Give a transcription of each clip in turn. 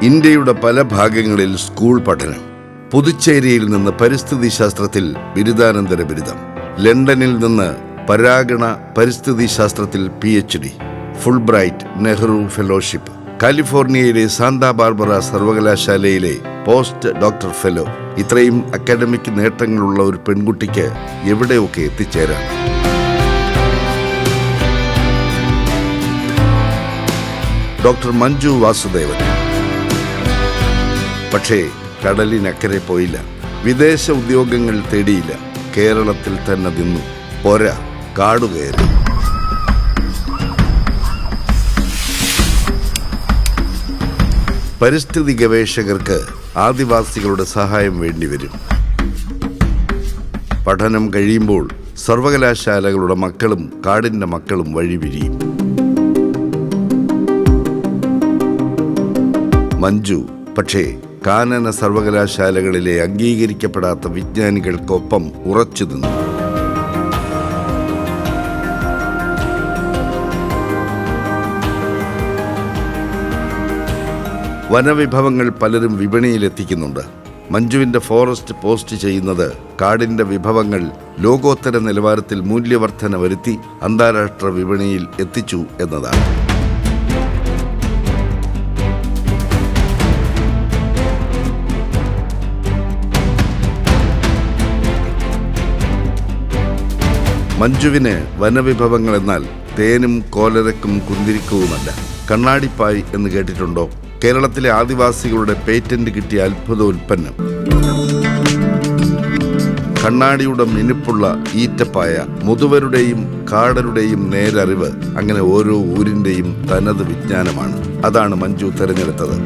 ഇന്ത്യയുടെ പല ഭാഗങ്ങളിൽ സ്കൂൾ പഠനം. പുതുച്ചേരിയിൽ നിന്ന് പരിസ്ഥിതി ശാസ്ത്രത്തിൽ ബിരുദാനന്തര ബിരുദം, ലണ്ടനിൽ നിന്ന് പരാഗണ പരിസ്ഥിതി ശാസ്ത്രത്തിൽ PhD, ഫുൾബ്രൈറ്റ് നെഹ്റു ഫെലോഷിപ്പ്, കാലിഫോർണിയയിലെ സാന്താ ബാർബറ സർവകലാശാലയിലെ പോസ്റ്റ് ഡോക്ടർ ഫെലോ. ഇത്രയും അക്കാഡമിക് നേട്ടങ്ങളുള്ള ഒരു പെൺകുട്ടിക്ക് എവിടെയൊക്കെ എത്തിച്ചേരാം. ഡോക്ടർ മഞ്ജു വാസുദേവൻ പക്ഷേ കടലിനക്കരെ പോയില്ല, വിദേശ ഉദ്യോഗങ്ങൾ തേടിയില്ല, കേരളത്തിൽ തന്നെ നിന്നു. പോരാ, കാടുകയറി. പരിസ്ഥിതി ഗവേഷകർക്ക് ആദിവാസികളുടെ സഹായം വേണ്ടിവരും. പഠനം കഴിയുമ്പോൾ സർവകലാശാലകളുടെ മക്കളും കാടിൻ്റെ മക്കളും വഴിപിരിയും. മഞ്ജു പക്ഷേ കാനന സർവകലാശാലകളിലെ അംഗീകരിക്കപ്പെടാത്ത വിജ്ഞാനികൾക്കൊപ്പം ഉറച്ചു നിന്നു. വനവിഭവങ്ങൾ പലരും വിപണിയിലെത്തിക്കുന്നുണ്ട്. മഞ്ജുവിൻ്റെ ഫോറസ്റ്റ് പോസ്റ്റ് ചെയ്യുന്നത് കാടിൻ്റെ വിഭവങ്ങൾ ലോകോത്തര നിലവാരത്തിൽ മൂല്യവർധന വരുത്തി അന്താരാഷ്ട്ര വിപണിയിൽ എത്തിച്ചു എന്നതാണ്. മഞ്ജുവിന് വനവിഭവങ്ങൾ എന്നാൽ തേനും കോലരക്കും കുന്തിരിക്കവുമല്ല. കണ്ണാടിപ്പായ് എന്ന് കേട്ടിട്ടുണ്ടോ? കേരളത്തിലെ ആദിവാസികളുടെ പേറ്റന്റ് കിട്ടിയ അത്ഭുത ഉൽപ്പന്നം. കണ്ണാടിയുടെ മിനുപ്പുള്ള ഈറ്റപ്പായ, മുതുവരുടെയും കാടരുടെയും നേരറിവ്, അങ്ങനെ ഓരോ ഊരിൻ്റെയും തനത് വിജ്ഞാനമാണ്. അതാണ് മഞ്ജു തിരഞ്ഞെടുത്തത്.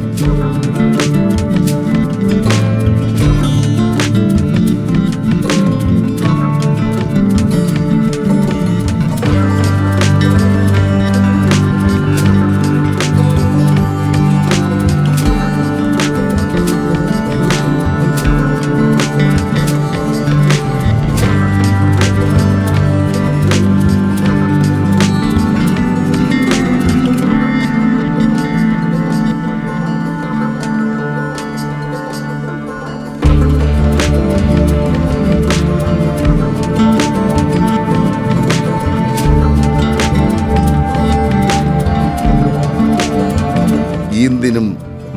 ഈന്തിനും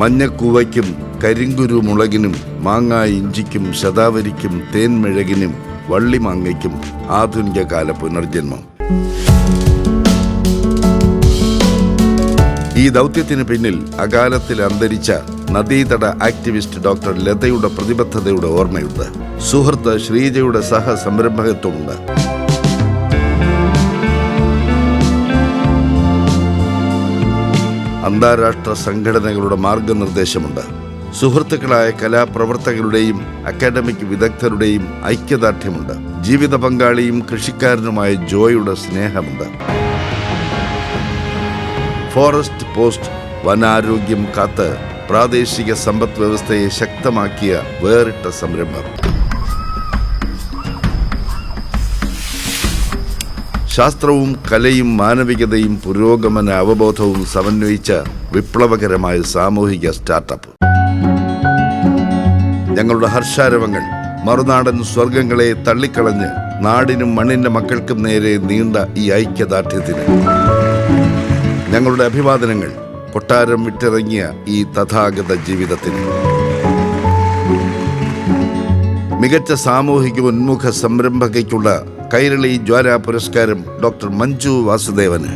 മഞ്ഞക്കൂവയ്ക്കും കരിങ്കുരു മുളകിനും മാങ്ങ ഇഞ്ചിക്കും ശതാവരിക്കും തേൻമിഴകിനും വള്ളിമാങ്ങയ്ക്കും ആധുനിക കാല പുനർജന്മം. ഈ ദൗത്യത്തിന് പിന്നിൽ അകാലത്തിൽ അന്തരിച്ച നദീതട ആക്ടിവിസ്റ്റ് ഡോക്ടർ ലതയുടെ പ്രതിബദ്ധതയുടെ ഓർമ്മയുണ്ട്. സുഹൃത്ത് ശ്രീജയുടെ സഹസംരംഭകത്വമുണ്ട്. അന്താരാഷ്ട്ര സംഘടനകളുടെ മാർഗനിർദ്ദേശമുണ്ട്. സുഹൃത്തുക്കളായ കലാപ്രവർത്തകരുടെയും അക്കാഡമിക് വിദഗ്ധരുടെയും ഐക്യദാർഢ്യമുണ്ട്. ജീവിത പങ്കാളിയും കൃഷിക്കാരനുമായ ജോയുടെ സ്നേഹമുണ്ട്. ഫോറസ്റ്റ് പോസ്റ്റ് വനാരോഗ്യം കാത്ത് പ്രാദേശിക സമ്പദ് വ്യവസ്ഥയെ ശക്തമാക്കിയ വേറിട്ട സംരംഭം. ശാസ്ത്രവും കലയും മാനവികതയും പുരോഗമന അവബോധവും സമന്വയിച്ച വിപ്ലവകരമായ സാമൂഹിക സ്റ്റാർട്ടപ്പ്. ഞങ്ങളുടെ ഹർഷാരവങ്ങൾ മറുനാടൻ സ്വർഗങ്ങളെ തള്ളിക്കളഞ്ഞ് നാടിനും മണ്ണിന്റെ മക്കൾക്കും നേരെ നീണ്ട ഈ ഐക്യദാർഢ്യത്തിന് ഞങ്ങളുടെ അഭിവാദനങ്ങൾ. കൊട്ടാരം വിട്ടിറങ്ങിയ ഈ തഥാഗത ജീവിതത്തിന് മികച്ച സാമൂഹിക ഉന്മുഖ സംരംഭകയ്ക്കുള്ള കൈരളി ജ്വാല പുരസ്കാരം ഡോക്ടർ മഞ്ജു വാസുദേവന്.